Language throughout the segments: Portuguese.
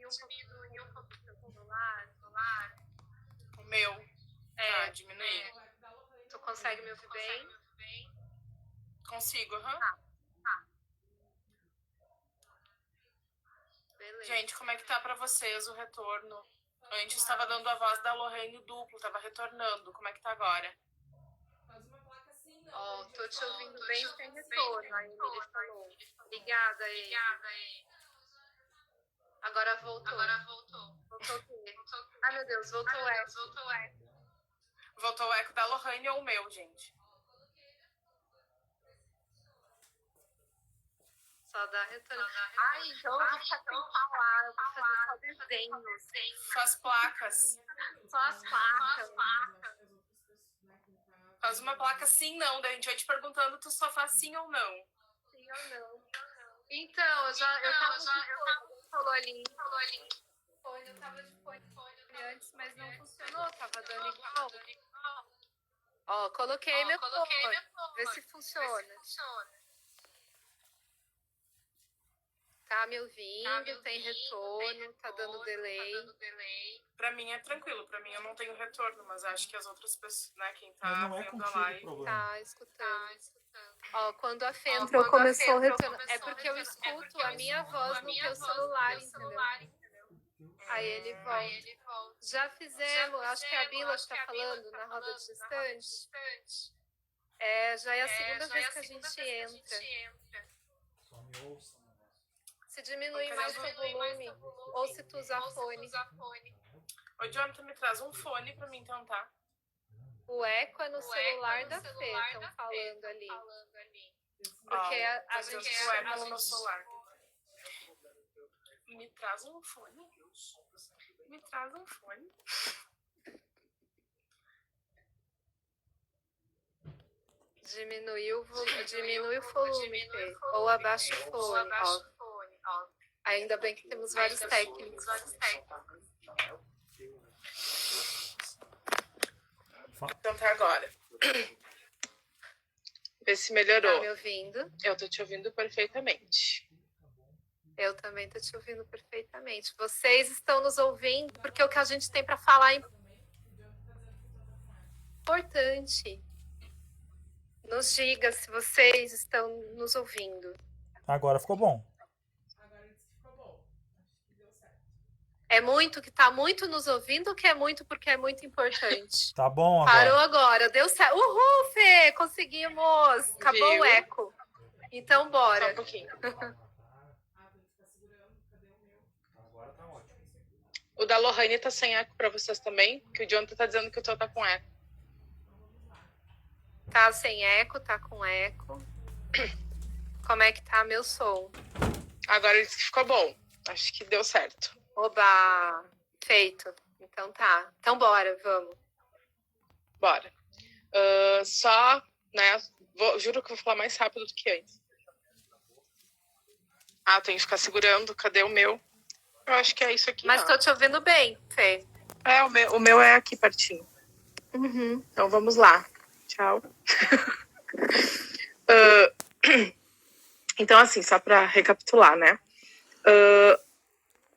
diminuir um pouco o seu celular. O meu. Tá, diminuir. Tu consegue me ouvir bem? Consigo, aham. Tá. Beleza. Gente, como é que tá pra vocês o retorno? Antes estava dando a voz da Lorraine duplo, tava retornando. Como é que tá agora? Ó, tô te ouvindo bem sem retorno, a Emily falou. Obrigada, Emily. Agora voltou. Voltou o quê? Ai, meu Deus, voltou o eco. Voltou o eco da Lorraine ou o meu, gente? Só dá retorno. Ai, então eu vou ficar sem falar, eu vou fazer só desenhos. Suas placas. Só as placas. Faz uma placa sim, não. Daí a gente vai te perguntando, tu só faz sim ou não. Sim ou não? Então, eu tava de fone, falou ali. Eu tava de fone antes, mas não funcionou, tava dando igual. Ó, coloquei meu fone, vê se funciona. Tá me ouvindo, tem retorno, tá dando delay. Pra mim é tranquilo, pra mim eu não tenho retorno, mas acho que as outras pessoas, né, quem tá Mas não é vendo a contigo o live... problema. Tá escutando. Ó, quando a Fê entrou, começou o retorno. É porque eu escuto a minha voz no teu celular, entendeu? Aí ele volta. Já fizemos, acho que a Bila está falando na roda distante. Já é a segunda vez que a gente entra. Só me ouça. Se diminuir mais o volume, ou se tu usar fone. Ô, Jonathan, me traz um fone pra mim tentar. O eco é no celular da Fê, estão falando ali. Porque a gente... O eco é no meu celular. Me traz um fone. Me traz um fone. Diminui o volume, Fê. Ou abaixa o fone, ó. Ainda bem que temos vários técnicos. Então tá agora. Vê se melhorou. Tá me ouvindo? Eu tô te ouvindo perfeitamente. Eu também tô te ouvindo perfeitamente. Vocês estão nos ouvindo porque o que a gente tem para falar é importante. Nos diga se vocês estão nos ouvindo. Agora ficou bom. É muito que tá muito nos ouvindo ou que é muito porque é muito importante? Tá bom agora. Parou agora, deu certo. Uhul, Fê, conseguimos. Acabou Viu? o eco. Então, bora. Só um pouquinho. Agora tá ótimo. O da Lorraine tá sem eco pra vocês também, que o Jonathan tá dizendo que o teu tá com eco. Tá sem eco, tá com eco. Como é que tá meu som? Agora ele disse que ficou bom. Acho que deu certo. Oba! Feito. Então tá. Então bora, vamos. Bora. Só, né? Juro que eu vou falar mais rápido do que antes. Eu tenho que ficar segurando. Cadê o meu? Eu acho que é isso aqui. Mas tô te ouvindo bem, Fê. O meu é aqui pertinho. Uhum. Então vamos lá. Tchau. Então, assim, só pra recapitular, né?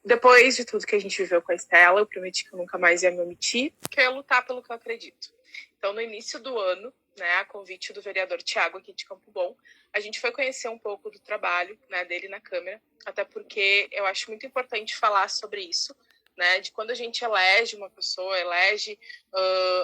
Depois de tudo que a gente viveu com a Estela, eu prometi que eu nunca mais ia me omitir, que eu ia lutar pelo que eu acredito. Então, no início do ano, né, a convite do vereador Thiago aqui de Campo Bom, a gente foi conhecer um pouco do trabalho, né, dele na Câmara, até porque eu acho muito importante falar sobre isso, né, de quando a gente elege uma pessoa, elege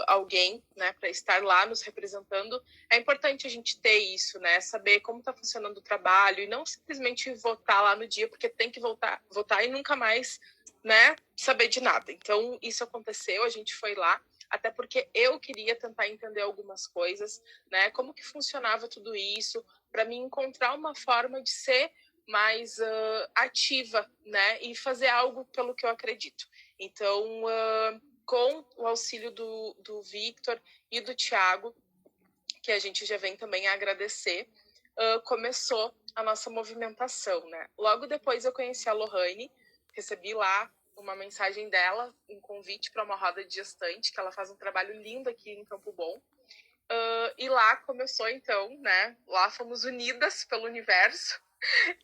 alguém, né, para estar lá nos representando, é importante a gente ter isso, né, saber como está funcionando o trabalho e não simplesmente votar lá no dia, porque tem que votar e nunca mais, né, saber de nada. Então, isso aconteceu, a gente foi lá, até porque eu queria tentar entender algumas coisas, né, como que funcionava tudo isso, para mim encontrar uma forma de ser mais ativa, né, e fazer algo pelo que eu acredito. Então, com o auxílio do Victor e do Thiago, que a gente já vem também a agradecer, começou a nossa movimentação, né. Logo depois eu conheci a Lorraine, recebi lá uma mensagem dela, um convite para uma roda de gestante, que ela faz um trabalho lindo aqui em Campo Bom. E lá começou, então, né? Lá fomos unidas pelo universo,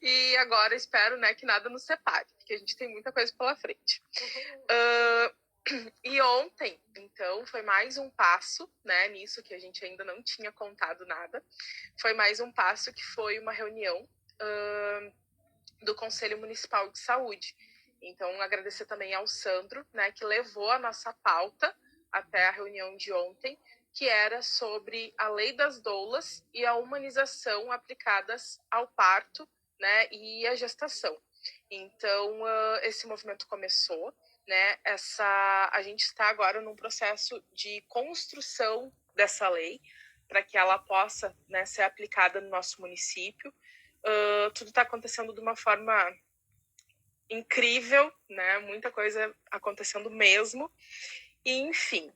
E agora espero, né, que nada nos separe, porque a gente tem muita coisa pela frente. E ontem, então, foi mais um passo, né, nisso que a gente ainda não tinha contado nada. Foi mais um passo que foi uma reunião do Conselho Municipal de Saúde. Então, agradecer também ao Sandro, né, que levou a nossa pauta até a reunião de ontem, que era sobre a lei das doulas e a humanização aplicadas ao parto, né, e à gestação. Então, esse movimento começou, né, a gente está agora num processo de construção dessa lei, para que ela possa, né, ser aplicada no nosso município. Tudo está acontecendo de uma forma incrível, né? Muita coisa acontecendo mesmo. E, enfim,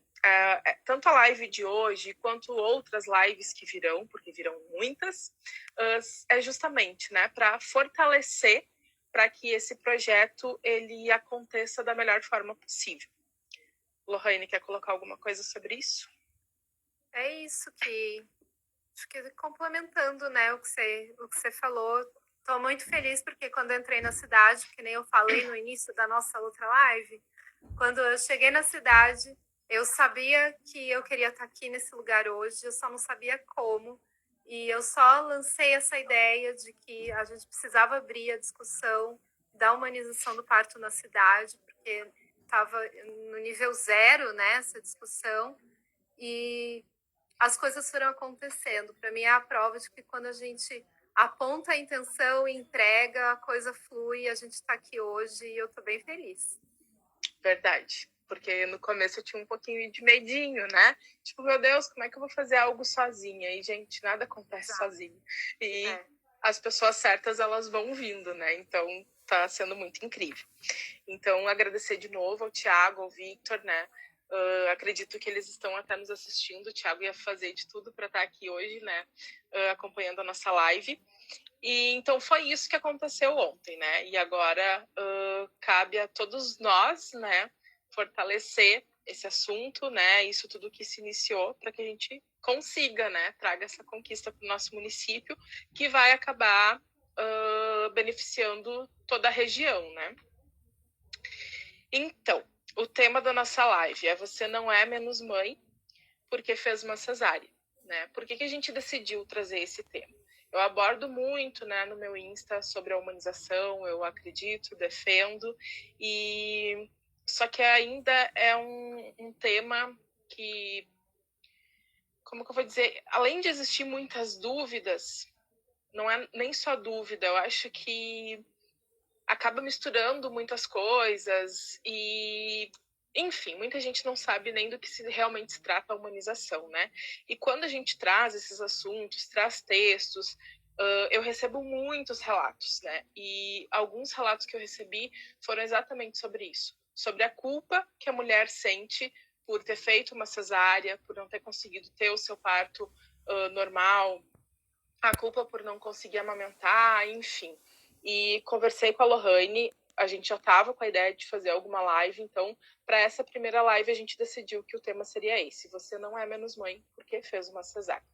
tanto a live de hoje quanto outras lives que virão, porque virão muitas, é justamente, né, para fortalecer para que esse projeto ele aconteça da melhor forma possível. Lohane, quer colocar alguma coisa sobre isso? É isso que acho que complementando, né, o que você falou. Estou muito feliz porque quando eu entrei na cidade, que nem eu falei no início da nossa outra live, quando eu cheguei na cidade, eu sabia que eu queria estar aqui nesse lugar hoje, eu só não sabia como. E eu só lancei essa ideia de que a gente precisava abrir a discussão da humanização do parto na cidade, porque estava no nível zero, né, essa discussão. E as coisas foram acontecendo. Para mim é a prova de que quando a gente aponta a intenção e entrega, a coisa flui. A gente está aqui hoje e eu estou bem feliz. Verdade. Porque no começo eu tinha um pouquinho de medinho, né? Tipo, meu Deus, como é que eu vou fazer algo sozinha? E, gente, nada acontece sozinho. E as pessoas certas, elas vão vindo, né? Então, tá sendo muito incrível. Então, agradecer de novo ao Thiago, ao Victor, né? Acredito que eles estão até nos assistindo. O Thiago ia fazer de tudo para estar aqui hoje, né? Acompanhando a nossa live. E então foi isso que aconteceu ontem, né? E agora cabe a todos nós, né, fortalecer esse assunto, né? Isso tudo que se iniciou para que a gente consiga, né, traga essa conquista para o nosso município, que vai acabar beneficiando toda a região, né? Então, o tema da nossa live é Você Não É Menos Mãe porque fez uma cesárea, né? Por que a gente decidiu trazer esse tema? Eu abordo muito, né, no meu Insta sobre a humanização, eu acredito, defendo, e só que ainda é um tema que, como que eu vou dizer, além de existir muitas dúvidas, não é nem só dúvida, eu acho que acaba misturando muitas coisas e, enfim, muita gente não sabe nem do que realmente se trata a humanização, né? E quando a gente traz esses assuntos, traz textos, eu recebo muitos relatos, né? E alguns relatos que eu recebi foram exatamente sobre isso, sobre a culpa que a mulher sente por ter feito uma cesárea, por não ter conseguido ter o seu parto normal, a culpa por não conseguir amamentar, enfim. E conversei com a Lohane, a gente já estava com a ideia de fazer alguma live, então, para essa primeira live, a gente decidiu que o tema seria esse: Você não é menos mãe porque fez uma cesárea.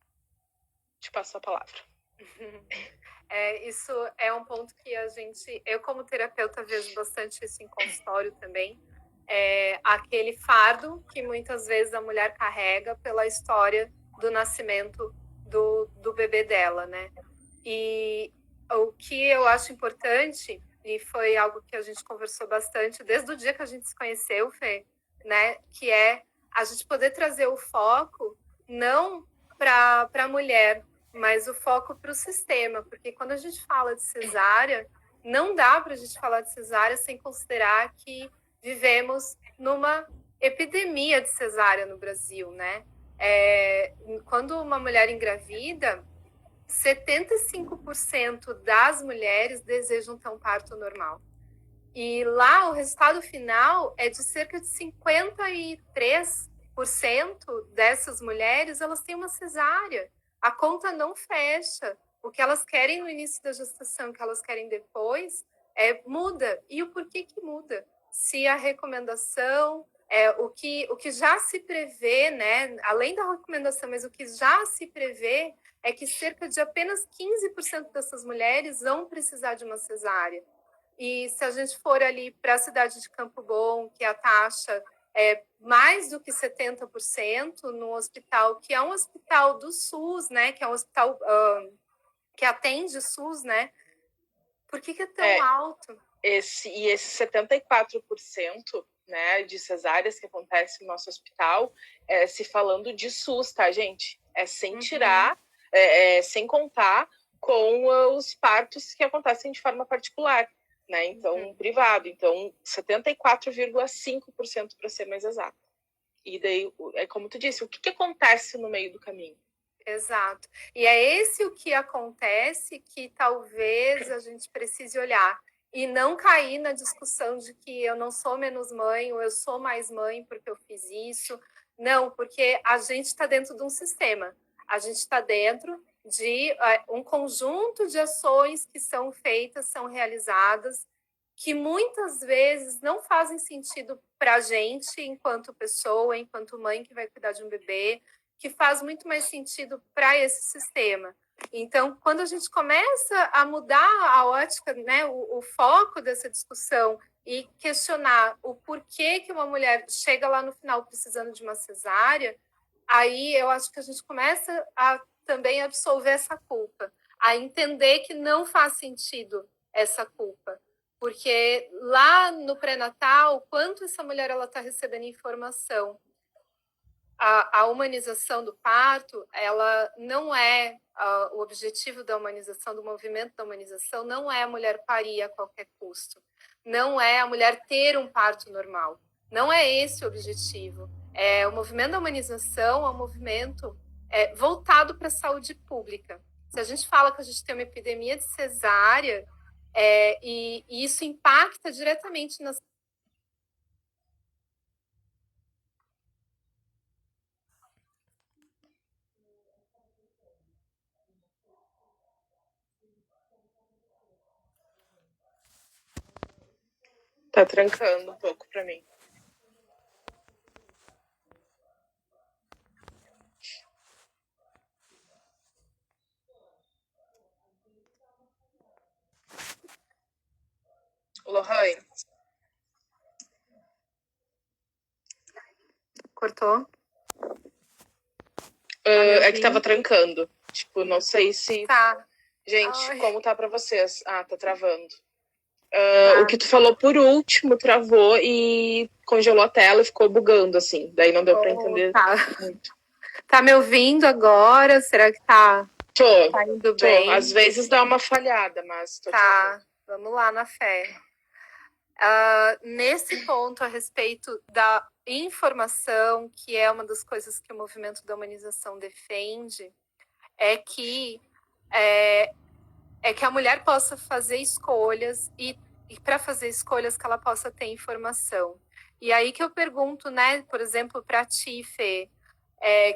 Te passo a palavra. Isso é um ponto que eu como terapeuta vejo bastante isso em consultório também, aquele fardo que muitas vezes a mulher carrega pela história do nascimento do bebê dela, né? E o que eu acho importante, e foi algo que a gente conversou bastante desde o dia que a gente se conheceu, Fê, né? Que é a gente poder trazer o foco não para a mulher, mas o foco para o sistema, porque quando a gente fala de cesárea, não dá para a gente falar de cesárea sem considerar que vivemos numa epidemia de cesárea no Brasil, né? Quando uma mulher engravida, 75% das mulheres desejam ter um parto normal. E lá o resultado final é de cerca de 53% dessas mulheres, elas têm uma cesárea. A conta não fecha. O que elas querem no início da gestação, o que elas querem depois, muda. E o porquê que muda? Se a recomendação, o que já se prevê, né? Além da recomendação, mas o que já se prevê é que cerca de apenas 15% dessas mulheres vão precisar de uma cesárea. E se a gente for ali para a cidade de Campo Bom, que a taxa é mais do que 70% no hospital, que é um hospital do SUS, né? Que é um hospital que atende SUS, né? Por que é tão alto? Esse 74%, né, de cesáreas que acontece no nosso hospital, se falando de SUS, tá, gente? É sem tirar, sem contar com os partos que acontecem de forma particular, né? Então, privado. Então, 74,5% para ser mais exato. E daí, é como tu disse, o que acontece no meio do caminho? Exato. E é esse o que acontece que talvez a gente precise olhar e não cair na discussão de que eu não sou menos mãe ou eu sou mais mãe porque eu fiz isso. Não, porque a gente está dentro de um sistema. A gente está dentro de um conjunto de ações que são feitas, são realizadas, que muitas vezes não fazem sentido para a gente enquanto pessoa, enquanto mãe que vai cuidar de um bebê, que faz muito mais sentido para esse sistema. Então, quando a gente começa a mudar a ótica, né, o foco dessa discussão e questionar o porquê que uma mulher chega lá no final precisando de uma cesárea, aí eu acho que a gente começa a também absolver essa culpa, a entender que não faz sentido essa culpa. Porque lá no pré-natal, quanto essa mulher está recebendo informação? A humanização do parto, ela não é o objetivo da humanização, do movimento da humanização, não é a mulher parir a qualquer custo, não é a mulher ter um parto normal, não é esse o objetivo. O movimento da humanização é um movimento voltado para a saúde pública. Se a gente fala que a gente tem uma epidemia de cesárea, e isso impacta diretamente nas Tá trancando um pouco para mim. Lohane, cortou. É que tava trancando. Tipo, não sei se... Tá. Gente, Ai. como tá pra vocês? Ah, tá travando. O que tu falou por último travou e congelou a tela e ficou bugando, assim. Daí não deu pra entender muito. Tá me ouvindo agora? Será que tá indo bem? Às vezes dá uma falhada, mas tô te ouvindo. Vamos lá na fé. Nesse ponto a respeito da informação, que é uma das coisas que o movimento da humanização defende, é que a mulher possa fazer escolhas e para fazer escolhas que ela possa ter informação. E aí que eu pergunto, né, por exemplo, para ti, Fê,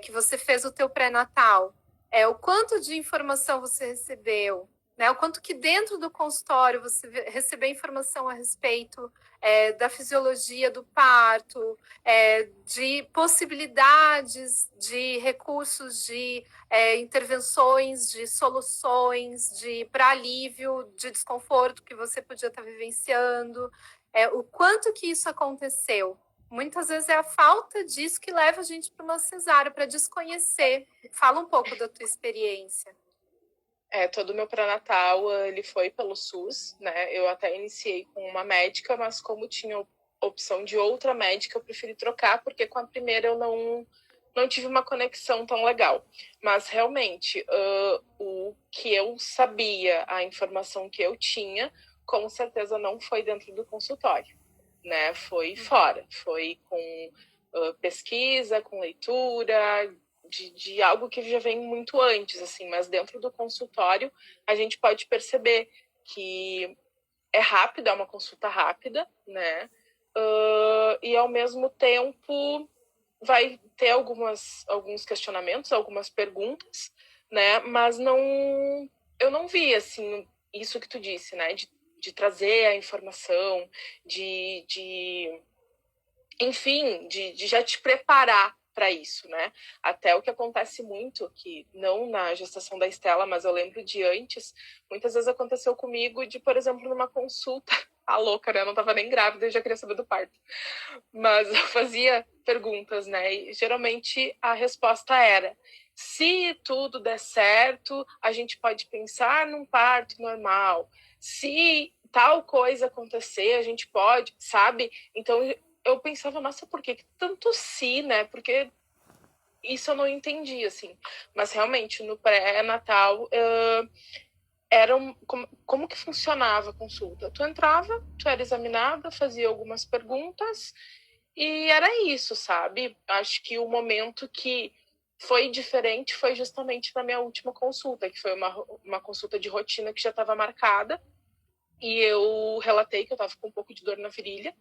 que você fez o teu pré-natal, o quanto de informação você recebeu, né? O quanto que dentro do consultório você recebeu informação a respeito da fisiologia do parto, de possibilidades de recursos de intervenções, de soluções para alívio de desconforto que você podia estar vivenciando, o quanto que isso aconteceu. Muitas vezes é a falta disso que leva a gente para uma cesárea, para desconhecer. Fala um pouco da tua experiência. Todo o meu pré-natal, ele foi pelo SUS, né? Eu até iniciei com uma médica, mas como tinha opção de outra médica, eu preferi trocar, porque com a primeira eu não tive uma conexão tão legal. Mas realmente, o que eu sabia, a informação que eu tinha, com certeza não foi dentro do consultório, né? Foi fora, foi com pesquisa, com leitura, de algo que já vem muito antes, assim, mas dentro do consultório a gente pode perceber que é rápido, é uma consulta rápida, né? E ao mesmo tempo vai ter alguns questionamentos, algumas perguntas, né? Mas eu não vi, assim, isso que tu disse, né? De trazer a informação, enfim, de já te preparar para isso, né? Até o que acontece muito, que não na gestação da Estela, mas eu lembro de antes, muitas vezes aconteceu comigo de, por exemplo, numa consulta, a louca, né? Eu não tava nem grávida, eu já queria saber do parto. Mas eu fazia perguntas, né? E geralmente a resposta era: se tudo der certo, a gente pode pensar num parto normal. Se tal coisa acontecer, a gente pode, sabe? Então eu pensava, nossa, por que tanto se, né? Porque isso eu não entendi, assim. Mas realmente, no pré-natal, como que funcionava a consulta? Tu entrava, tu era examinada, fazia algumas perguntas e era isso, sabe? Acho que o momento que foi diferente foi justamente na minha última consulta, que foi uma consulta de rotina que já estava marcada. E eu relatei que eu estava com um pouco de dor na virilha,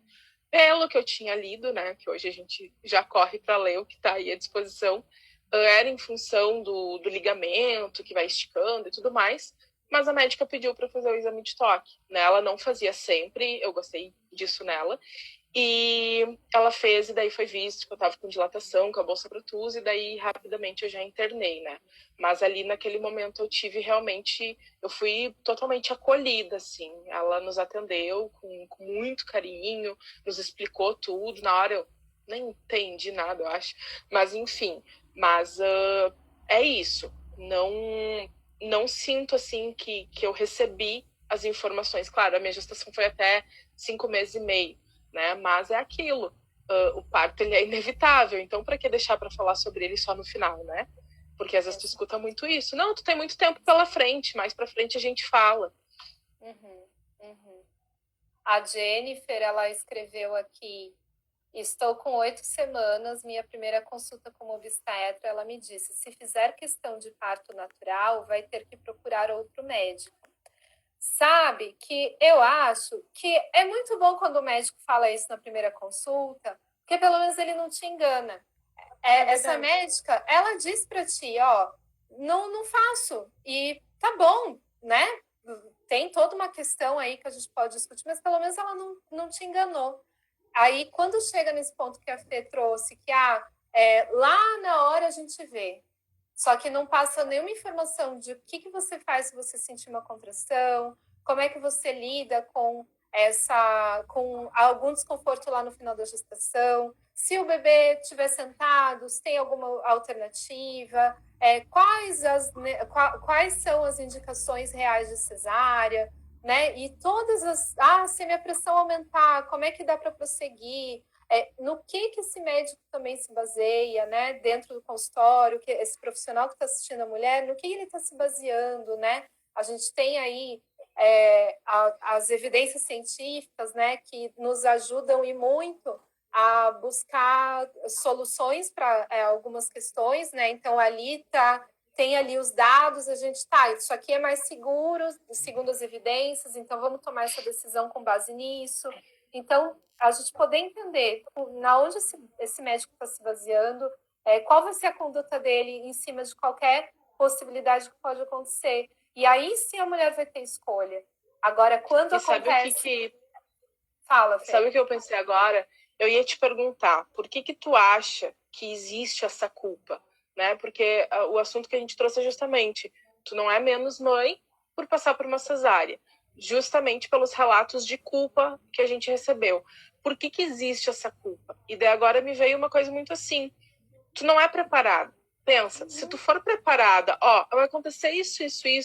pelo que eu tinha lido, né? Que hoje a gente já corre para ler o que está aí à disposição. Era em função do ligamento que vai esticando e tudo mais. Mas a médica pediu para fazer o exame de toque, né? Ela não fazia sempre, eu gostei disso nela. E ela fez, e daí foi visto que eu tava com dilatação, com a bolsa protusa, e daí rapidamente eu já internei, né? Mas ali naquele momento eu tive realmente, eu fui totalmente acolhida, assim. Ela nos atendeu com muito carinho, nos explicou tudo. Na hora eu nem entendi nada, eu acho. Mas enfim, é isso. Não sinto, assim, que eu recebi as informações. Claro, a minha gestação foi até 5 meses e meio, né? Mas é aquilo. O parto, ele é inevitável. Então, para que deixar para falar sobre ele só no final, né? Porque às vezes tu escuta muito isso. Não, tu tem muito tempo pela frente. Mais para frente a gente fala. A Jennifer, ela escreveu aqui: estou com 8 semanas, minha primeira consulta como obstetra, ela me disse: se fizer questão de parto natural, vai ter que procurar outro médico. Sabe que eu acho que é muito bom quando o médico fala isso na primeira consulta, porque pelo menos ele não te engana. Essa médica, ela diz para ti, ó, não faço, e tá bom, né? Tem toda uma questão aí que a gente pode discutir, mas pelo menos ela não te enganou. Aí, quando chega nesse ponto que a Fê trouxe, que lá na hora a gente vê, só que não passa nenhuma informação de o que você faz se você sentir uma contração, como é que você lida com algum desconforto lá no final da gestação, se o bebê estiver sentado, se tem alguma alternativa, quais são as indicações reais de cesárea, né? E se a minha pressão aumentar, como é que dá para prosseguir? No que esse médico também se baseia, né? Dentro do consultório, que esse profissional que está assistindo a mulher, no que ele está se baseando, né? A gente tem aí as evidências científicas, né? Que nos ajudam e muito a buscar soluções para algumas questões, né? Então tem ali os dados, a gente isso aqui é mais seguro, segundo as evidências, então vamos tomar essa decisão com base nisso. Então, a gente poder entender na onde esse médico está se baseando, qual vai ser a conduta dele em cima de qualquer possibilidade que pode acontecer. E aí sim a mulher vai ter escolha. Agora, quando acontece... Fala, Fê. Sabe o que eu pensei agora? Eu ia te perguntar, por que tu acha que existe essa culpa? Né? Porque o assunto que a gente trouxe é justamente, tu não é menos mãe por passar por uma cesárea, justamente pelos relatos de culpa que a gente recebeu. Por que existe essa culpa? E daí agora me veio uma coisa muito assim, tu não é preparada. Pensa, se tu for preparada, vai acontecer isso,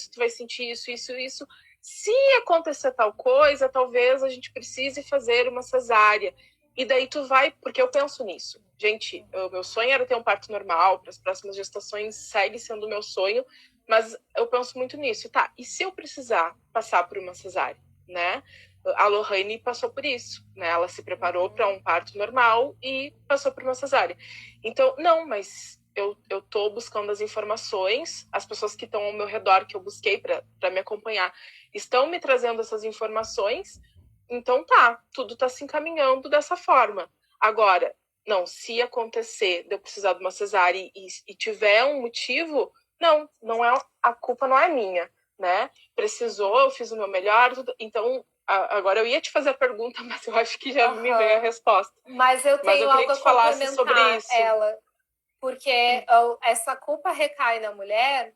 tu vai sentir isso. Se acontecer tal coisa, talvez a gente precise fazer uma cesárea. E daí tu vai, porque eu penso nisso. Gente, o meu sonho era ter um parto normal, para as próximas gestações segue sendo o meu sonho, mas eu penso muito nisso. Tá, e se eu precisar passar por uma cesárea, né? A Lohane passou por isso, né? Ela se preparou para um parto normal e passou por uma cesárea. Então, não, mas eu tô buscando as informações, as pessoas que estão ao meu redor, que eu busquei para me acompanhar, estão me trazendo essas informações. Então tudo tá se encaminhando dessa forma. Agora, se acontecer de eu precisar de uma cesárea e tiver um motivo, não é, a culpa não é minha, né? Precisou, eu fiz o meu melhor, então agora eu ia te fazer a pergunta, mas eu acho que já me veio a resposta. Mas eu tenho algo a complementar sobre isso. Ela. porque essa culpa recai na mulher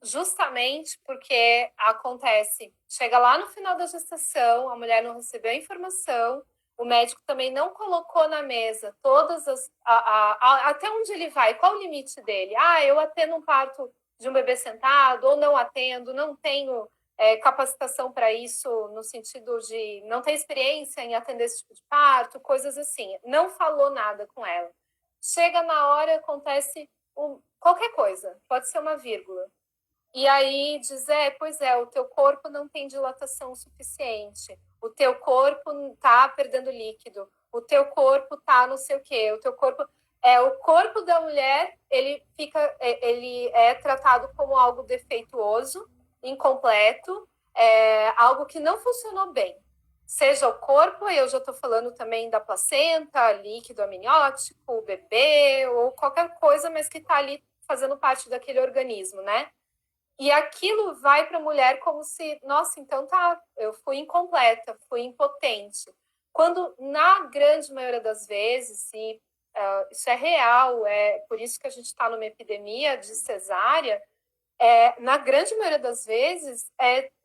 justamente porque acontece, chega lá no final da gestação, a mulher não recebeu a informação, o médico também não colocou na mesa todas as... até onde ele vai, qual o limite dele? Eu atendo um parto de um bebê sentado, ou não atendo, não tenho capacitação para isso, no sentido de não ter experiência em atender esse tipo de parto, coisas assim. Não falou nada com ela. Chega na hora, acontece qualquer coisa, pode ser uma vírgula. E aí diz, pois é, o teu corpo não tem dilatação suficiente, o teu corpo tá perdendo líquido, o teu corpo tá não sei o quê, o teu corpo... o corpo da mulher, ele é tratado como algo defeituoso, incompleto, algo que não funcionou bem. Seja o corpo, eu já estou falando também da placenta, líquido amniótico, o bebê, ou qualquer coisa, mas que está ali fazendo parte daquele organismo, né? E aquilo vai para a mulher como se, nossa, então tá, eu fui incompleta, fui impotente. Quando, na grande maioria das vezes, e isso é real, é por isso que a gente está numa epidemia de cesárea, na grande maioria das vezes,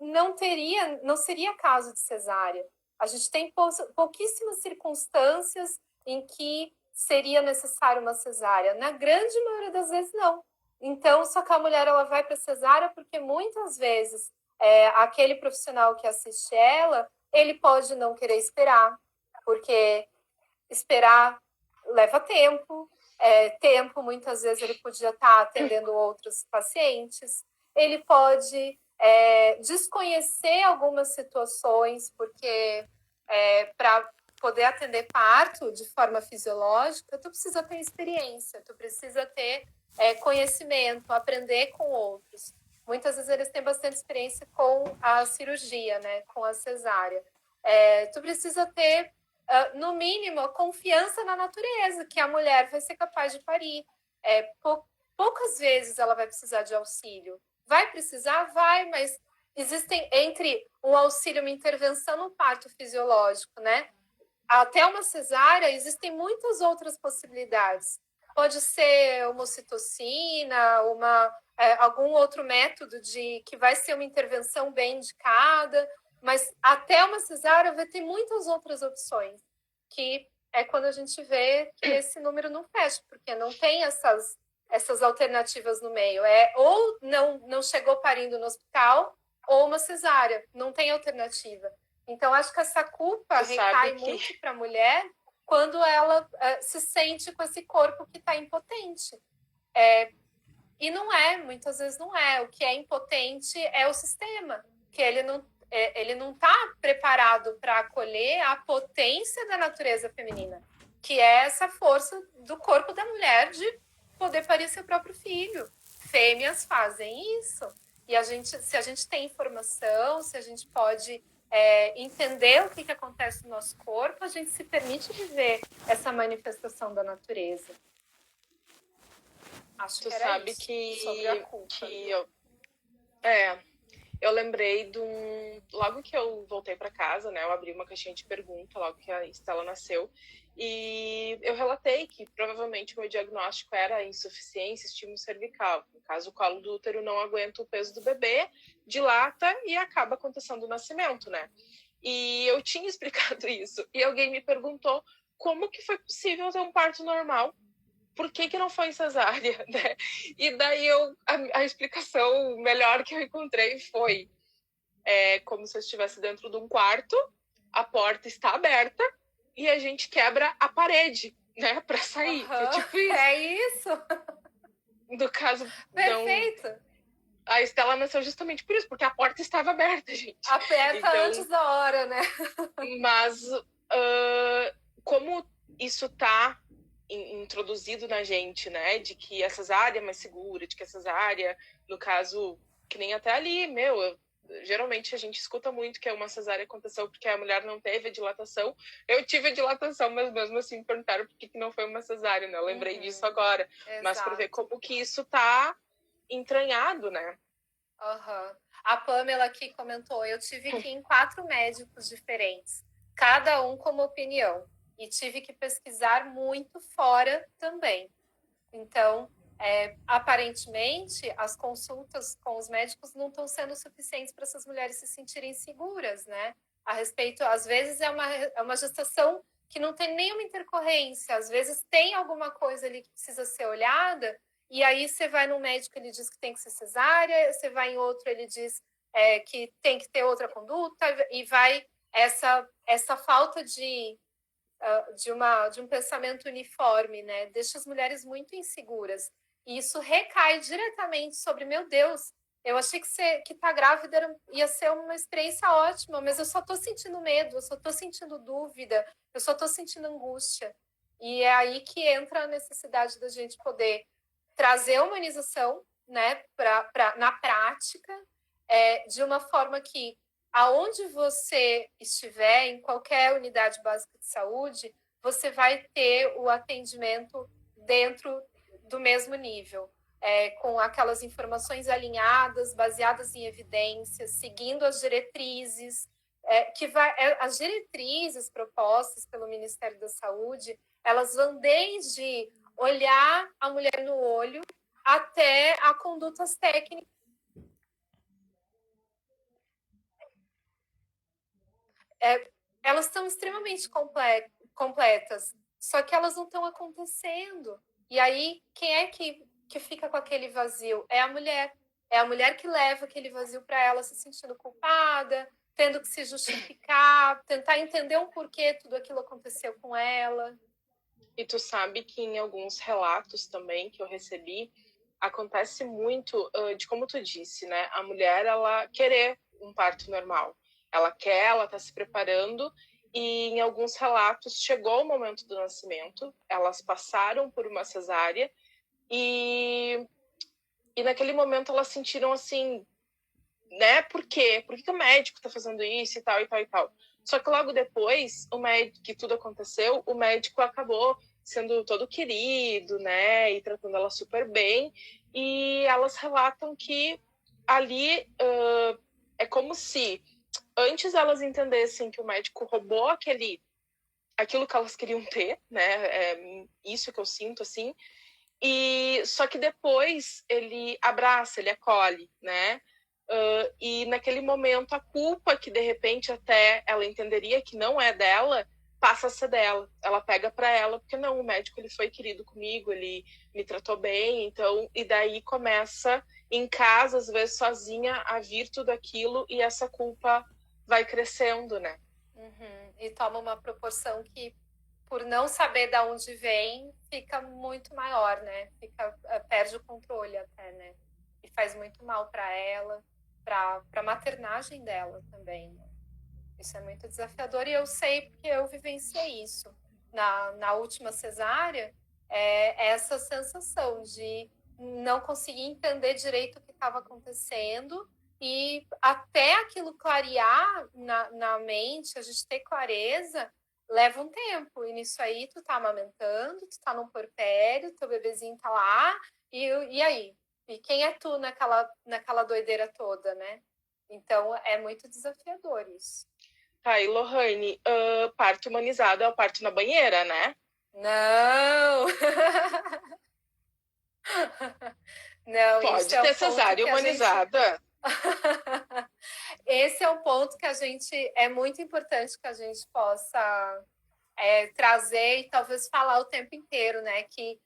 não seria caso de cesárea. A gente tem pouquíssimas circunstâncias em que seria necessário uma cesárea. Na grande maioria das vezes, não. Então, só que a mulher ela vai para cesárea porque muitas vezes aquele profissional que assiste ela, ele pode não querer esperar, porque esperar leva tempo. Muitas vezes ele podia estar atendendo outros pacientes. Ele pode desconhecer algumas situações, porque para poder atender parto de forma fisiológica, tu precisa ter experiência, tu precisa ter conhecimento, aprender com outros. Muitas vezes eles têm bastante experiência com a cirurgia, né, com a cesárea. Tu precisa ter, no mínimo, a confiança na natureza, que a mulher vai ser capaz de parir. Poucas vezes ela vai precisar de auxílio. Vai precisar? Vai, mas existem, entre um auxílio, uma intervenção no parto fisiológico, né, até uma cesárea, existem muitas outras possibilidades. Pode ser uma ocitocina, algum outro método que vai ser uma intervenção bem indicada, mas até uma cesárea vai ter muitas outras opções, que é quando a gente vê que esse número não fecha, porque não tem essas alternativas no meio. Ou não chegou parindo no hospital, ou uma cesárea, não tem alternativa. Então, acho que essa culpa recai muito para a mulher quando ela se sente com esse corpo que está impotente. E não muitas vezes não é. O que é impotente é o sistema, que ele não está preparado para acolher a potência da natureza feminina, que é essa força do corpo da mulher de poder parir seu próprio filho. Fêmeas fazem isso. E se a gente tem informação, se a gente pode entender o que acontece no nosso corpo, a gente se permite viver essa manifestação da natureza. Acho que era sabe isso, que, sobre a culpa. Eu lembrei logo que eu voltei para casa, né, eu abri uma caixinha de pergunta logo que a Estela nasceu, e eu relatei que provavelmente o meu diagnóstico era insuficiência estímulo cervical. No caso, o colo do útero não aguenta o peso do bebê, dilata e acaba acontecendo o nascimento, né? E eu tinha explicado isso. E alguém me perguntou como que foi possível ter um parto normal. Por que não foi cesárea, né? E daí a explicação melhor que eu encontrei foi como se eu estivesse dentro de um quarto, a porta está aberta e a gente quebra a parede, né, para sair. Uhum. Tipo isso. É isso. No caso, perfeito. A Estela nasceu justamente por isso, porque a porta estava aberta, gente. Aperta antes da hora, né? Mas como isso tá introduzido na gente, né, de que a cesárea é mais segura, de que a cesárea, no caso, que nem até ali, geralmente a gente escuta muito que uma cesárea aconteceu porque a mulher não teve a dilatação. Eu tive a dilatação, mas mesmo assim me perguntaram por que não foi uma cesárea, né? Eu lembrei disso agora. Exato. Mas para ver como que isso tá entranhado, né? Uhum. A Pamela aqui comentou, eu tive que ir em 4 médicos diferentes, cada um com uma opinião, e tive que pesquisar muito fora também. Então, aparentemente, as consultas com os médicos não estão sendo suficientes para essas mulheres se sentirem seguras, né? A respeito, às vezes é uma gestação que não tem nenhuma intercorrência, às vezes tem alguma coisa ali que precisa ser olhada, e aí você vai no médico, ele diz que tem que ser cesárea, você vai em outro, ele diz que tem que ter outra conduta, e vai essa falta de um pensamento uniforme, né? Deixa as mulheres muito inseguras. E isso recai diretamente sobre, meu Deus, eu achei que tá grávida ia ser uma experiência ótima, mas eu só tô sentindo medo, eu só tô sentindo dúvida, eu só tô sentindo angústia. E é aí que entra a necessidade da gente poder trazer a humanização, né, na prática, de uma forma que aonde você estiver, em qualquer unidade básica de saúde, você vai ter o atendimento dentro do mesmo nível, com aquelas informações alinhadas, baseadas em evidências, seguindo as diretrizes, as diretrizes propostas pelo Ministério da Saúde, elas vão desde olhar a mulher no olho até a condutas técnicas. Elas estão extremamente completas, só que elas não estão acontecendo. E aí, quem é que fica com aquele vazio? É a mulher. É a mulher que leva aquele vazio para ela, se sentindo culpada, tendo que se justificar, tentar entender um porquê tudo aquilo aconteceu com ela. E tu sabe que em alguns relatos também que eu recebi, acontece muito de como tu disse, né? A mulher, ela querer um parto normal. Ela quer, ela tá se preparando, e em alguns relatos chegou o momento do nascimento, elas passaram por uma cesárea, e naquele momento elas sentiram assim, né? Por quê? Por que o médico tá fazendo isso e tal, e tal, e tal? Só que logo depois, o médico, que tudo aconteceu, o médico acabou sendo todo querido, né? E tratando ela super bem. E elas relatam que ali é como se antes elas entendessem que o médico roubou aquilo que elas queriam ter, né? É isso que eu sinto, assim. E só que depois ele abraça, ele acolhe, né? E naquele momento a culpa que de repente até ela entenderia que não é dela passa a ser dela. Ela pega para ela porque não, o médico ele foi querido comigo, ele me tratou bem, então e daí começa em casa às vezes sozinha a vir tudo aquilo e essa culpa vai crescendo, né? Uhum. E toma uma proporção que, por não saber de onde vem, fica muito maior, né? Perde o controle até, né? E faz muito mal para ela, para a maternagem dela também. Né? Isso é muito desafiador e eu sei porque eu vivenciei isso. Na última cesárea, essa sensação de não conseguir entender direito o que estava acontecendo e até aquilo clarear na mente, a gente ter clareza, leva um tempo. E nisso aí, tu tá amamentando, tu tá num puerpério, teu bebezinho tá lá, e aí? E quem é tu naquela doideira toda, né? Então, é muito desafiador isso. Tá, e Lohane, parto humanizado é o parto na banheira, né? Não! Não, Pode ter cesárea humanizada. Esse é um ponto que a gente é muito importante que a gente possa trazer e talvez falar o tempo inteiro, né? Que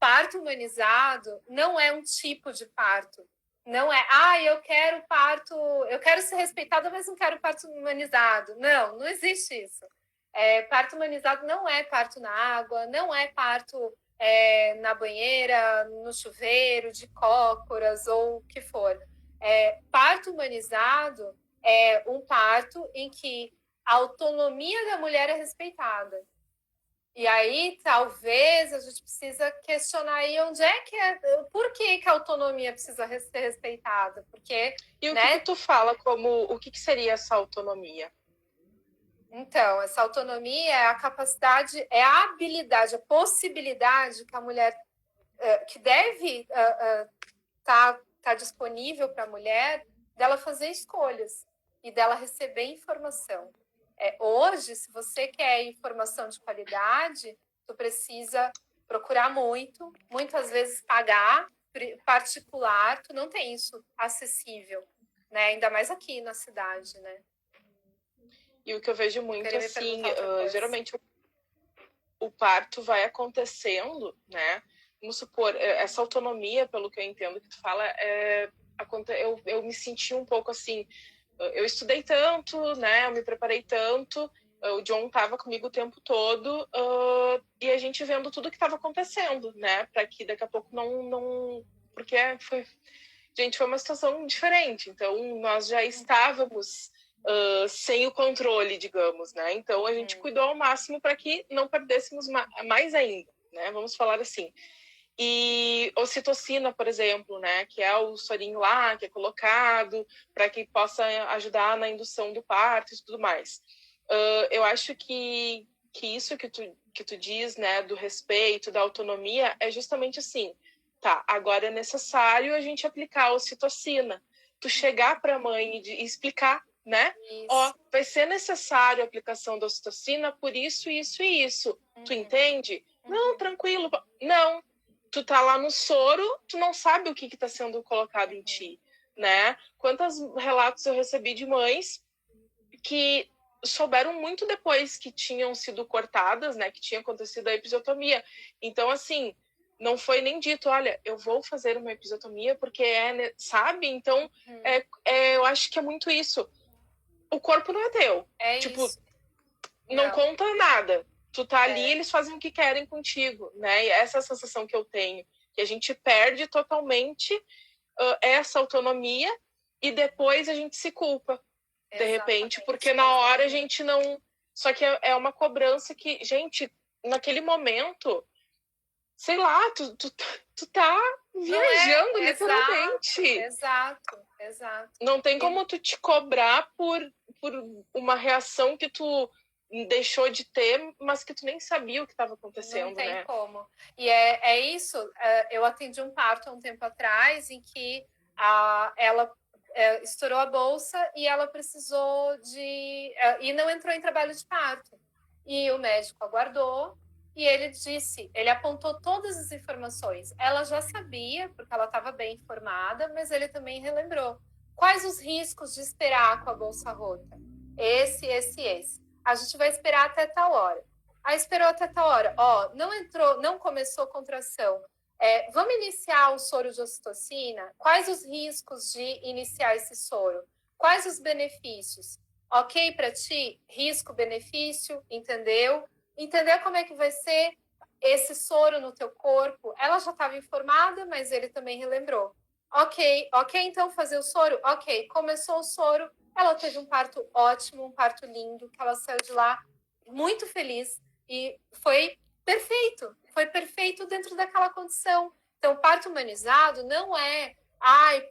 parto humanizado não é um tipo de parto. Não é, eu quero parto, eu quero ser respeitada, mas não quero parto humanizado. Não, não existe isso. Parto humanizado não é parto na água, não é parto na banheira, no chuveiro, de cócoras ou o que for. Parto humanizado é um parto em que a autonomia da mulher é respeitada. E aí, talvez, a gente precisa questionar aí onde é que por que a autonomia precisa ser respeitada? Porque, e o que tu fala como o que seria essa autonomia? Então, essa autonomia é a capacidade, é a habilidade, a possibilidade que a mulher, que deve tá disponível para a mulher, dela fazer escolhas e dela receber informação. Hoje, se você quer informação de qualidade, tu precisa procurar muito, muitas vezes pagar particular, tu não tem isso acessível, né? Ainda mais aqui na cidade, né? E o que eu vejo muito, Queria me assim, perguntar outra coisa. geralmente o parto vai acontecendo, né? Vamos supor, essa autonomia, pelo que eu entendo que tu fala, eu me senti um pouco assim, eu estudei tanto, né? Eu me preparei tanto, o John estava comigo o tempo todo, e a gente vendo tudo que estava acontecendo, né? Para que daqui a pouco não... Porque foi uma situação diferente. Então, nós já estávamos sem o controle, digamos, né? Então, a gente cuidou ao máximo para que não perdêssemos mais ainda, né? Vamos falar assim. E ocitocina, por exemplo, né, que é o sorinho lá que é colocado para que possa ajudar na indução do parto e tudo mais. Eu acho que isso que tu diz, né, do respeito, da autonomia, é justamente assim, tá, agora é necessário a gente aplicar a ocitocina. Tu chegar para a mãe e explicar, né, ó, vai ser necessário a aplicação da ocitocina por isso, isso e isso. Tu entende? Não, tranquilo. Não, tu tá lá no soro, tu não sabe o que está sendo colocado em ti, né? Quantos relatos eu recebi de mães que souberam muito depois que tinham sido cortadas, né? Que tinha acontecido a episiotomia. Então, assim, não foi nem dito, olha, eu vou fazer uma episiotomia porque sabe? Então, eu acho que é muito isso. O corpo não é teu. Tipo, isso. não conta nada. Tu tá ali, eles fazem o que querem contigo, né? E essa é a sensação que eu tenho, que a gente perde totalmente essa autonomia e depois a gente se culpa, de repente, porque na hora a gente não... Só que é uma cobrança que, gente, naquele momento, sei lá, tu tá viajando, literalmente. Exato. Não tem como tu te cobrar por uma reação que tu deixou de ter, mas que tu nem sabia o que estava acontecendo, não tem, né? como. E é isso, eu atendi um parto há um tempo atrás em que ela estourou a bolsa e ela precisou e não entrou em trabalho de parto. E o médico aguardou e ele apontou todas as informações. Ela já sabia, porque ela estava bem informada, mas ele também relembrou. Quais os riscos de esperar com a bolsa rota? Esse. A gente vai esperar até tal hora. Aí esperou até tal hora. Ó, não começou contração. Vamos iniciar o soro de ocitocina? Quais os riscos de iniciar esse soro? Quais os benefícios? Ok para ti? Risco, benefício, entendeu? Entender como é que vai ser esse soro no teu corpo. Ela já estava informada, mas ele também relembrou. Ok, então fazer o soro? Ok, começou o soro, ela teve um parto ótimo, um parto lindo, que ela saiu de lá muito feliz e foi perfeito dentro daquela condição. Então, parto humanizado não é,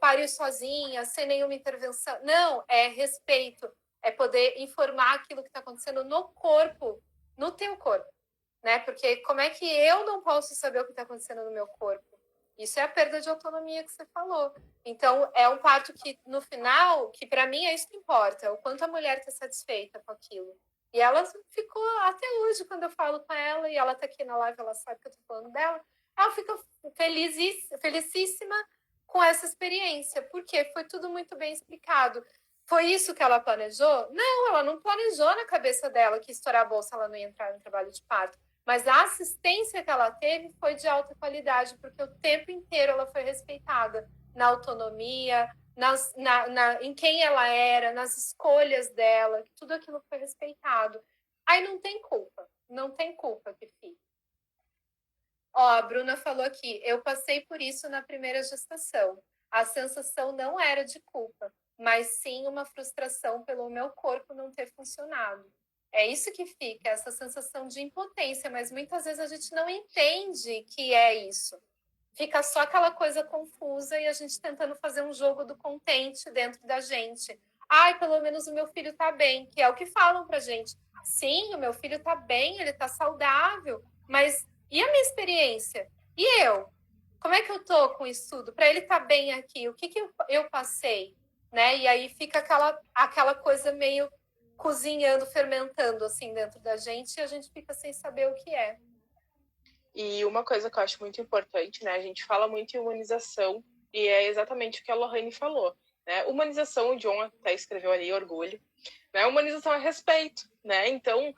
pariu sozinha, sem nenhuma intervenção. Não, é respeito, é poder informar aquilo que está acontecendo no corpo, no teu corpo, né? Porque como é que eu não posso saber o que está acontecendo no meu corpo? Isso é a perda de autonomia que você falou. Então, é um parto que, no final, que para mim é isso que importa, o quanto a mulher está satisfeita com aquilo. E ela ficou, até hoje, quando eu falo com ela, e ela está aqui na live, ela sabe que eu estou falando dela, ela fica felicíssima com essa experiência, porque foi tudo muito bem explicado. Foi isso que ela planejou? Não, ela não planejou na cabeça dela que estourar a bolsa ela não ia entrar no trabalho de parto. Mas a assistência que ela teve foi de alta qualidade, porque o tempo inteiro ela foi respeitada na autonomia, em quem ela era, nas escolhas dela, tudo aquilo foi respeitado. Aí não tem culpa que fica. Ó, a Bruna falou aqui, eu passei por isso na primeira gestação. A sensação não era de culpa, mas sim uma frustração pelo meu corpo não ter funcionado. É isso que fica, essa sensação de impotência, mas muitas vezes a gente não entende que é isso. Fica só aquela coisa confusa e a gente tentando fazer um jogo do contente dentro da gente. Pelo menos o meu filho tá bem, que é o que falam pra gente. Sim, o meu filho tá bem, ele tá saudável, mas e a minha experiência? E eu? Como é que eu tô com isso tudo? Para ele estar bem aqui, o que eu passei? Né? E aí fica aquela coisa meio cozinhando, fermentando assim dentro da gente e a gente fica sem saber o que é. E uma coisa que eu acho muito importante, né? A gente fala muito em humanização e é exatamente o que a Lohane falou, né? Humanização, o John até escreveu ali, orgulho, né? Humanização é respeito, né? Então,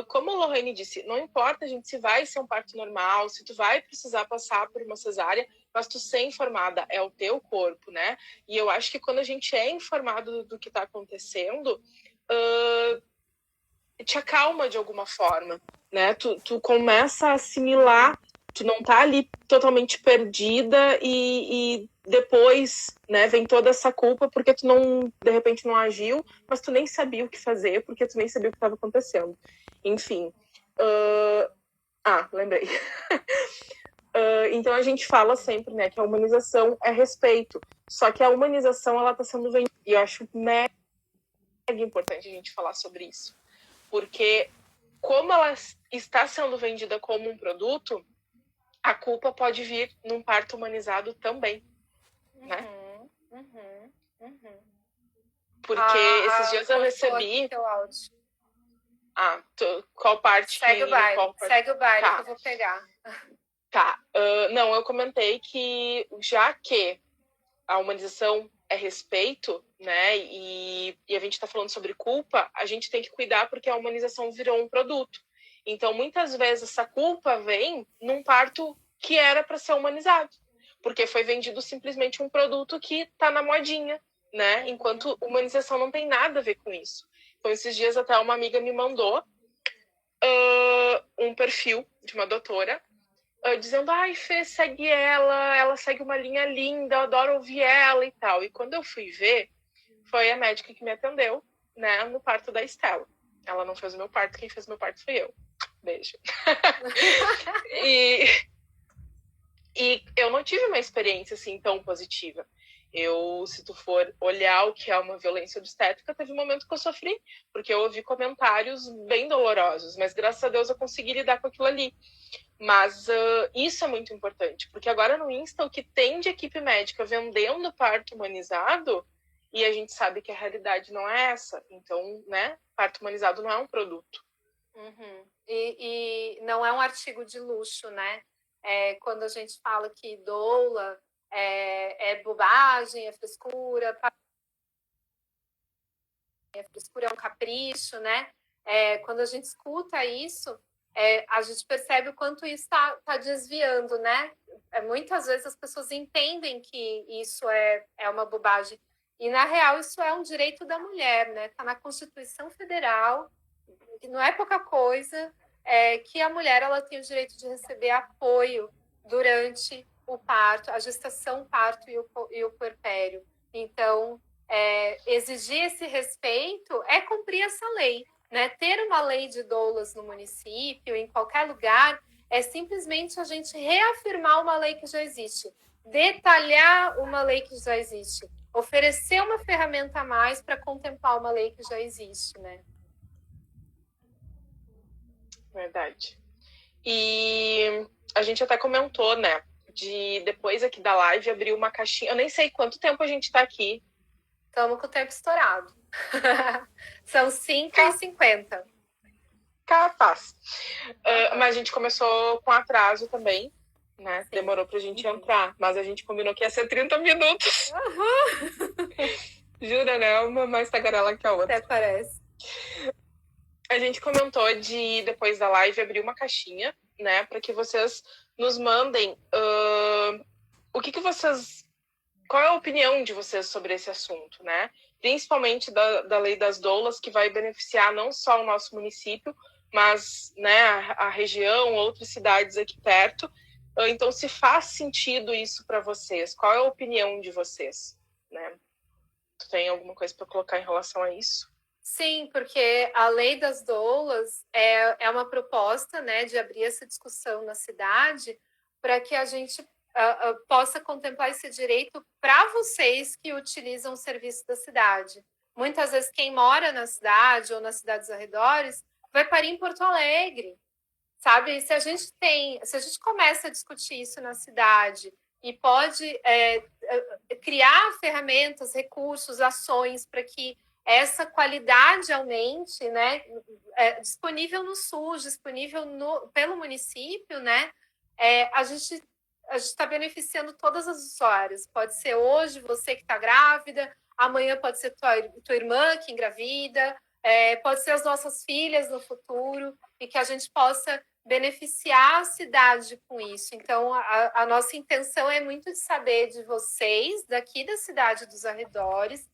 como a Lohane disse, não importa, gente, se vai ser um parto normal, se tu vai precisar passar por uma cesárea, mas tu ser informada, é o teu corpo, né? E eu acho que quando a gente é informado do que está acontecendo, te acalma de alguma forma, né? Tu começa a assimilar, tu não tá ali totalmente perdida e depois, né, vem toda essa culpa porque tu não, de repente, não agiu, mas tu nem sabia o que fazer porque tu nem sabia o que estava acontecendo. Enfim. Lembrei. Então a gente fala sempre, né, que a humanização é respeito. Só que a humanização, ela tá sendo vendida. E eu acho mega importante a gente falar sobre isso. Porque como ela está sendo vendida como um produto, a culpa pode vir num parto humanizado também, né? Porque esses dias eu recebi... qual parte? Segue o baile, tá. Que eu vou pegar. Tá, não, eu comentei que já que a humanização é respeito, né, e a gente está falando sobre culpa, a gente tem que cuidar porque a humanização virou um produto. Então, muitas vezes, essa culpa vem num parto que era para ser humanizado, porque foi vendido simplesmente um produto que está na modinha, né, enquanto humanização não tem nada a ver com isso. Então, esses dias até uma amiga me mandou um perfil de uma doutora, dizendo, ai, Fê, segue ela segue uma linha linda, eu adoro ouvir ela e tal. E quando eu fui ver, foi a médica que me atendeu, né, no parto da Estela. Ela não fez o meu parto, quem fez o meu parto foi eu. Beijo. e eu não tive uma experiência assim tão positiva. Se tu for olhar o que é uma violência obstétrica, teve um momento que eu sofri, porque eu ouvi comentários bem dolorosos, mas graças a Deus eu consegui lidar com aquilo ali. Mas isso é muito importante, porque agora no Insta o que tem de equipe médica vendendo parto humanizado, e a gente sabe que a realidade não é essa. Então, né, parto humanizado não é um produto. E não é um artigo de luxo, né? Quando a gente fala que doula é bobagem, é frescura, é um capricho, né? Quando a gente escuta isso, a gente percebe o quanto isso está desviando, né? Muitas vezes as pessoas entendem que isso é uma bobagem. E, na real, isso é um direito da mulher, né? Está na Constituição Federal, que não é pouca coisa, que a mulher ela tem o direito de receber apoio durante o parto, a gestação, o parto e o puerpério. Então, exigir esse respeito é cumprir essa lei, né? Ter uma lei de doulas no município, em qualquer lugar, é simplesmente a gente reafirmar uma lei que já existe, detalhar uma lei que já existe, oferecer uma ferramenta a mais para contemplar uma lei que já existe, né? Verdade. E a gente até comentou, né, de depois aqui da live abrir uma caixinha. Eu nem sei quanto tempo a gente tá aqui. Estamos com o tempo estourado. São 5h50. Capaz. Mas a gente começou com atraso também, né? Sim. Demorou pra gente entrar, mas a gente combinou que ia ser 30 minutos. Jura, né? Uma mais tagarela que a outra. Até parece. A gente comentou de, depois da live, abrir uma caixinha, né? Para que vocês nos mandem o que vocês... Qual é a opinião de vocês sobre esse assunto, né? Principalmente da lei das doulas, que vai beneficiar não só o nosso município, mas, né, a região, outras cidades aqui perto. Então, se faz sentido isso para vocês, qual é a opinião de vocês, né? Tu tem alguma coisa para colocar em relação a isso? Sim, porque a lei das doulas é uma proposta, né, de abrir essa discussão na cidade para que a gente possa contemplar esse direito para vocês que utilizam o serviço da cidade. Muitas vezes quem mora na cidade ou nas cidades arredores vai parir em Porto Alegre, sabe? Se a gente começa a discutir isso na cidade e pode criar ferramentas, recursos, ações para que essa qualidade aumente, né? Disponível no SUS, disponível pelo município, né? a gente está beneficiando todas as usuárias. Pode ser hoje você que está grávida, amanhã pode ser tua irmã que engravida, pode ser as nossas filhas no futuro, e que a gente possa beneficiar a cidade com isso. Então, a nossa intenção é muito de saber de vocês, daqui da cidade dos arredores,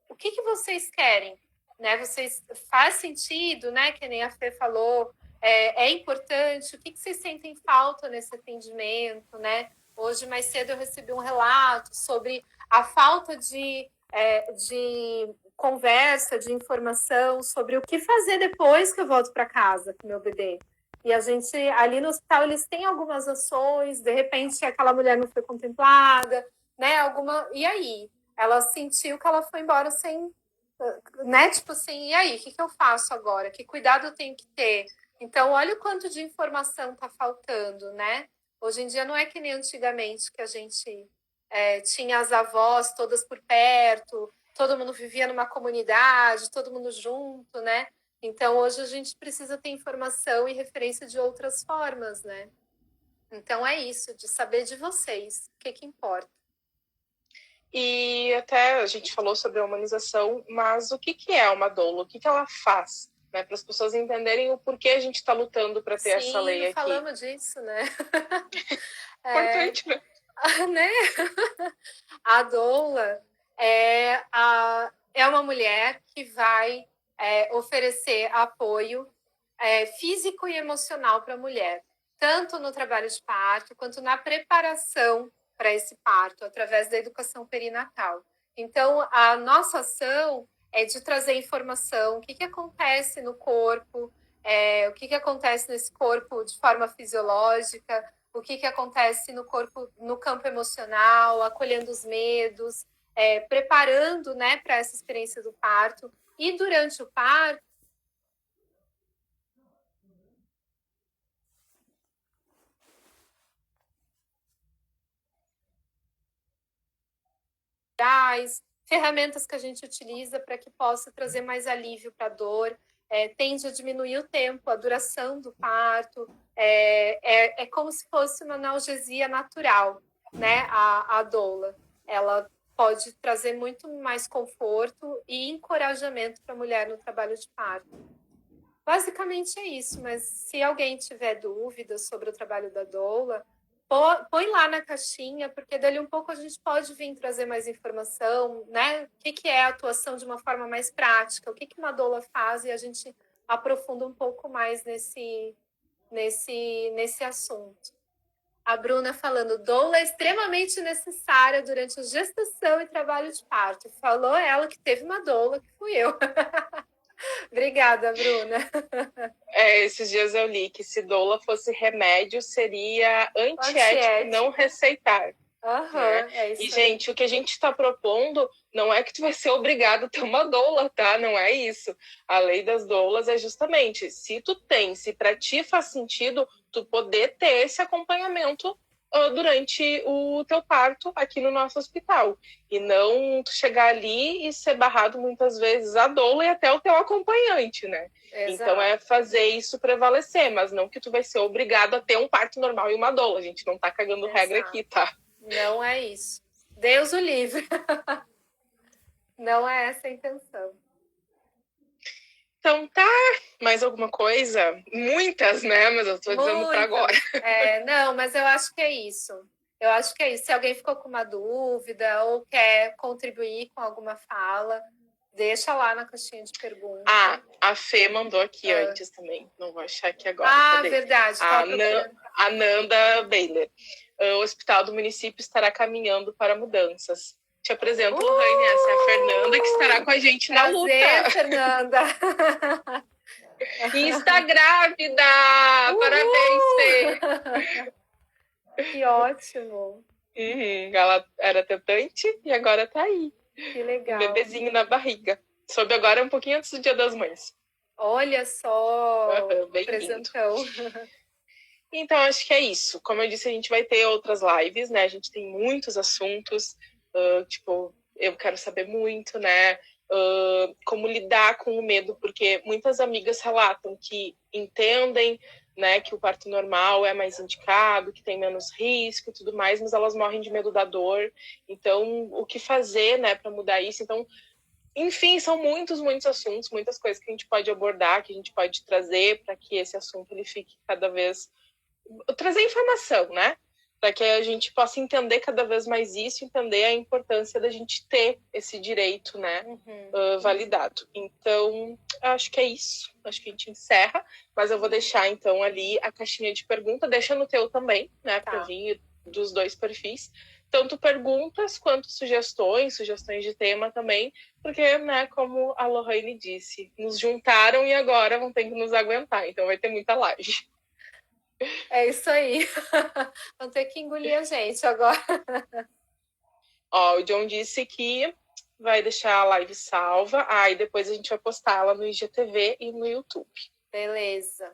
o que vocês querem, né? Vocês, faz sentido, né? Que nem a Fê falou, é importante, o que vocês sentem falta nesse atendimento, né? Hoje, mais cedo, eu recebi um relato sobre a falta de conversa, de informação sobre o que fazer depois que eu volto para casa com meu bebê. E a gente, ali no hospital, eles têm algumas ações, de repente aquela mulher não foi contemplada, né? E aí? Ela sentiu que ela foi embora sem, né? Tipo assim, e aí? O que eu faço agora? Que cuidado eu tenho que ter? Então, olha o quanto de informação está faltando, né? Hoje em dia não é que nem antigamente, que a gente tinha as avós todas por perto, todo mundo vivia numa comunidade, todo mundo junto, né? Então, hoje a gente precisa ter informação e referência de outras formas, né? Então, é isso, de saber de vocês, o que importa. E até a gente falou sobre a humanização, mas o que é uma doula? O que ela faz? Né, para as pessoas entenderem o porquê a gente está lutando para ter essa lei aqui. Falamos disso, né? Importante, né? Né? A doula é uma mulher que vai oferecer apoio físico e emocional para a mulher, tanto no trabalho de parto quanto na preparação para esse parto, através da educação perinatal. Então, a nossa ação é de trazer informação, o que acontece no corpo, o que acontece nesse corpo de forma fisiológica, o que acontece no corpo, no campo emocional, acolhendo os medos, preparando, né, para essa experiência do parto. E durante o parto, ferramentas que a gente utiliza para que possa trazer mais alívio para a dor, tende a diminuir o tempo, a duração do parto, é como se fosse uma analgesia natural, né? A doula, ela pode trazer muito mais conforto e encorajamento para a mulher no trabalho de parto. Basicamente é isso, mas se alguém tiver dúvidas sobre o trabalho da doula, põe lá na caixinha, porque dali um pouco a gente pode vir trazer mais informação, né? O que é a atuação de uma forma mais prática, o que uma doula faz, e a gente aprofunda um pouco mais nesse assunto. A Bruna falando, doula é extremamente necessária durante a gestação e trabalho de parto. Falou ela que teve uma doula, que fui eu. Obrigada, Bruna. Esses dias eu li que se doula fosse remédio, seria antiético não receitar. Né? E, gente, o que a gente está propondo não é que tu vai ser obrigado a ter uma doula, tá? Não é isso. A lei das doulas é justamente, se para ti faz sentido, tu poder ter esse acompanhamento durante o teu parto aqui no nosso hospital. E não tu chegar ali e ser barrado muitas vezes a doula e até o teu acompanhante, né? Exato. Então é fazer isso prevalecer, mas não que tu vai ser obrigado a ter um parto normal e uma doula. A gente não tá cagando regra aqui, tá? Não é isso. Deus o livre. Não é essa a intenção. Então tá, mais alguma coisa? Muitas, né? Mas eu tô dizendo para agora. Não, mas eu acho que é isso. Eu acho que é isso. Se alguém ficou com uma dúvida ou quer contribuir com alguma fala, deixa lá na caixinha de perguntas. A Fê mandou aqui antes também. Não vou achar aqui agora. Verdade. A Nanda Baylor. O hospital do município estará caminhando para mudanças. Te apresento, Lohane, essa é a Fernanda, que estará com a gente na luta. Fernanda. E está grávida! Parabéns, Fê! Que ótimo! Ela era tentante e agora está aí. Que legal. Um bebezinho na barriga. Soube agora um pouquinho antes do Dia das Mães. Olha só, presentão. Então, acho que é isso. Como eu disse, a gente vai ter outras lives, né? A gente tem muitos assuntos. Eu quero saber muito, né? Como lidar com o medo, porque muitas amigas relatam que entendem, né, que o parto normal é mais indicado, que tem menos risco e tudo mais, mas elas morrem de medo da dor. Então, o que fazer, né, para mudar isso? Então, enfim, são muitos assuntos, muitas coisas que a gente pode abordar, que a gente pode trazer para que esse assunto ele fique cada vez... Trazer informação, né? Para que a gente possa entender cada vez mais isso, entender a importância da gente ter esse direito, né, validado. Então, acho que é isso. Acho que a gente encerra, mas eu vou deixar, então, ali a caixinha de pergunta. Deixa no teu também, né, para vir dos dois perfis. Tanto perguntas quanto sugestões de tema também, porque, né, como a Lohane disse, nos juntaram e agora vão ter que nos aguentar, então vai ter muita live. É isso aí. Vão ter que engolir a gente agora. Ó, o John disse que vai deixar a live salva, e depois a gente vai postar ela no IGTV e no YouTube. Beleza.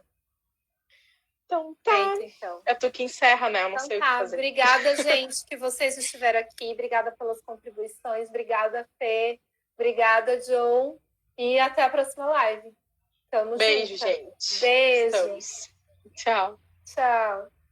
Então tá. Feito, então. É tu que encerra, né? Eu não Então sei o que fazer. Obrigada, gente, que vocês estiveram aqui. Obrigada pelas contribuições. Obrigada, Fê. Obrigada, John. E até a próxima live. Tamo Beijo, junto. gente. Beijo. Estamos. Tchau. Tchau.